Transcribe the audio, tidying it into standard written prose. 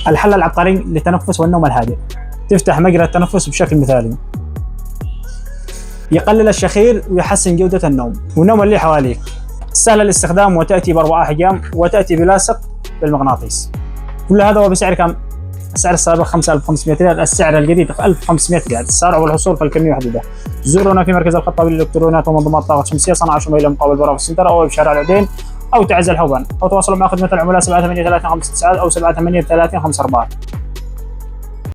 الحل العبقري للتنفس والنوم الهادئ: تفتح مجرى التنفس بشكل مثالي، يقلل الشخير ويحسن جودة النوم. والنوم اللي حواليك سهل الاستخدام وتأتي بأربع أحجام وتأتي بلاصق بالمغناطيس. كل هذا وبسعر كم؟ السعر السابق 5500 ريال، السعر الجديد 1500 ريال. السرعة والحصول فالكمية محدودة. زورونا في مركز الخطة بالإلكترونات ومنظومات طاقة شمسية صنعاء شمال مقابل برافو السنتر، أو بشارع العدين، أو تعز الحوبان، أو تواصلوا مع خدمة العملاء 783559 أو 783054.